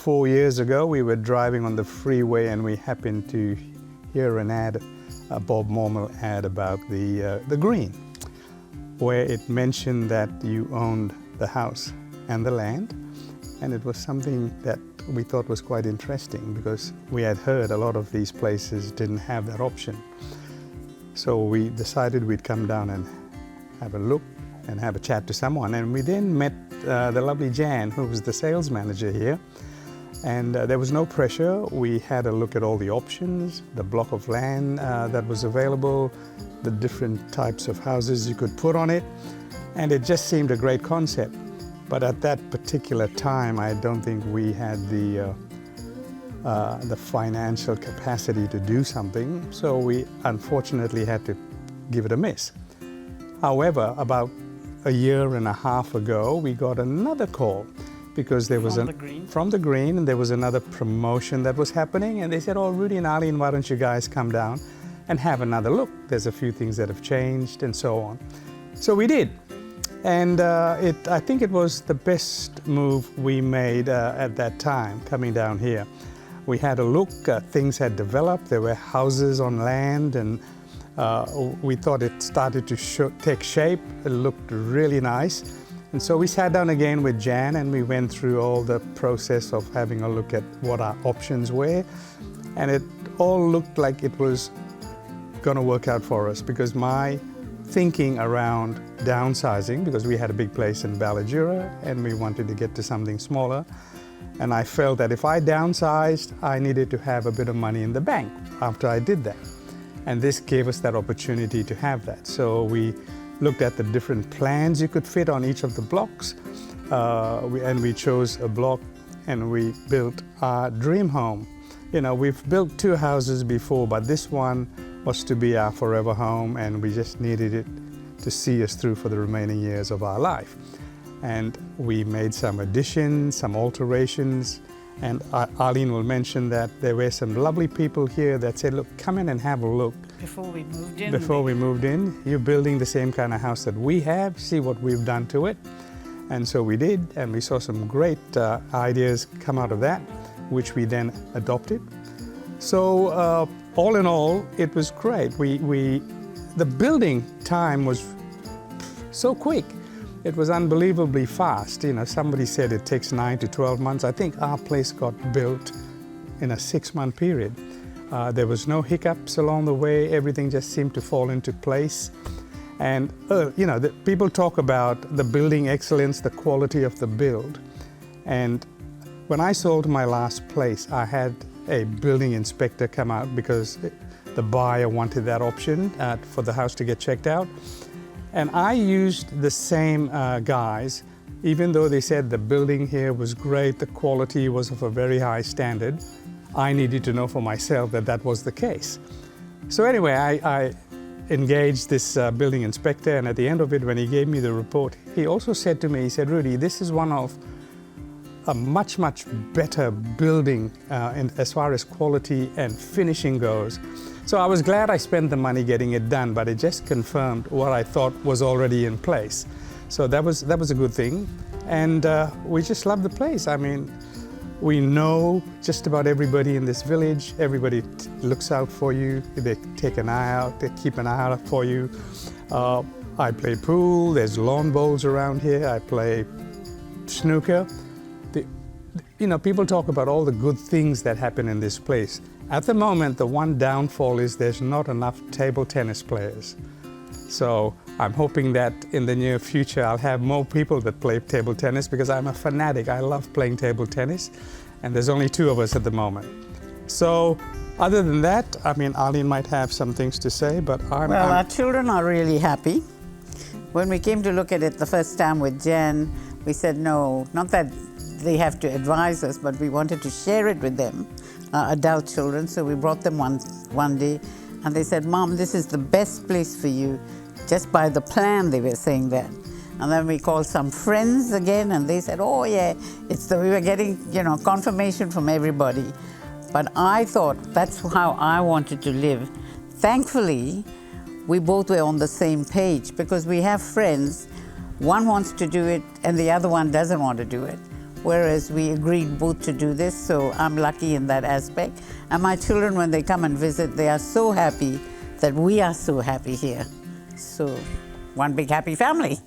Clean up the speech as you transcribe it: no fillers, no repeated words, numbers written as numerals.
4 years ago, we were driving on the freeway and we happened to hear an ad, a Bob Mormel ad about the green, where it mentioned that you owned the house and the land. And it was something that we thought was quite interesting because we had heard a lot of these places didn't have that option. So we decided we'd come down and have a look and have a chat to someone. And we then met the lovely Jan, who was the sales manager here. And there was no pressure. We had a look at all the options, the block of land that was available, the different types of houses you could put on it. And it just seemed a great concept. But at that particular time, I don't think we had the financial capacity to do something. So we unfortunately had to give it a miss. However, about a year and a half ago, we got another call because there was from the Green, and there was another promotion that was happening, and they said, "Oh, Rudy and Arlene, why don't you guys come down and have another look? There's a few things that have changed," and so on. So we did, and I think it was the best move we made at that time, coming down here. We had a look, things had developed, there were houses on land, and we thought it started to take shape. It looked really nice. And so we sat down again with Jan and we went through all the process of having a look at what our options were. And it all looked like it was going to work out for us because my thinking around downsizing, because we had a big place in Ballajura and we wanted to get to something smaller. And I felt that if I downsized, I needed to have a bit of money in the bank after I did that. And this gave us that opportunity to have that. So we looked at the different plans you could fit on each of the blocks. And we chose a block and we built our dream home. You know, we've built 2 houses before, but this one was to be our forever home, and we just needed it to see us through for the remaining years of our life. And we made some additions, some alterations, and Arlene will mention that there were some lovely people here that said, "Look, come in and have a look." Before we moved in. Before we moved in, you're building the same kind of house that we have, see what we've done to it. And so we did, and we saw some great ideas come out of that, which we then adopted. So all in all, it was great. The building time was so quick. It was unbelievably fast. You know, somebody said it takes 9 to 12 months. I think our place got built in a 6-month period. There was no hiccups along the way. Everything just seemed to fall into place. And, you know, people talk about the building excellence, the quality of the build. And when I sold my last place, I had a building inspector come out because the buyer wanted that option for the house to get checked out. And I used the same guys, even though they said the building here was great, the quality was of a very high standard. I needed to know for myself that that was the case. So anyway, I engaged this building inspector, and at the end of it, when he gave me the report, he also said to me, he said, "Rudy, this is one of a much, much better building as far as quality and finishing goes." So I was glad I spent the money getting it done, but it just confirmed what I thought was already in place. So that was a good thing. And we just love the place. I mean, we know just about everybody in this village. Everybody looks out for you. They take an eye out. They keep an eye out for you. I play pool. There's lawn bowls around here. I play snooker. You know, people talk about all the good things that happen in this place. At the moment, the one downfall is there's not enough table tennis players. So I'm hoping that in the near future, I'll have more people that play table tennis because I'm a fanatic. I love playing table tennis, and there's only 2 of us at the moment. So other than that, I mean, Arlene might have some things to say, but our children are really happy. When we came to look at it the first time with Jen, we said no, not that they have to advise us, but we wanted to share it with them, adult children. So we brought them one day, and they said, "Mom, this is the best place for you." Just by the plan, they were saying that. And then we called some friends again, and they said, "Oh yeah, we were getting, you know, confirmation from everybody." But I thought that's how I wanted to live. Thankfully, we both were on the same page because we have friends. One wants to do it and the other one doesn't want to do it. whereas we agreed both to do this, so I'm lucky in that aspect. And my children, when they come and visit, they are so happy that we are so happy here. So, one big happy family.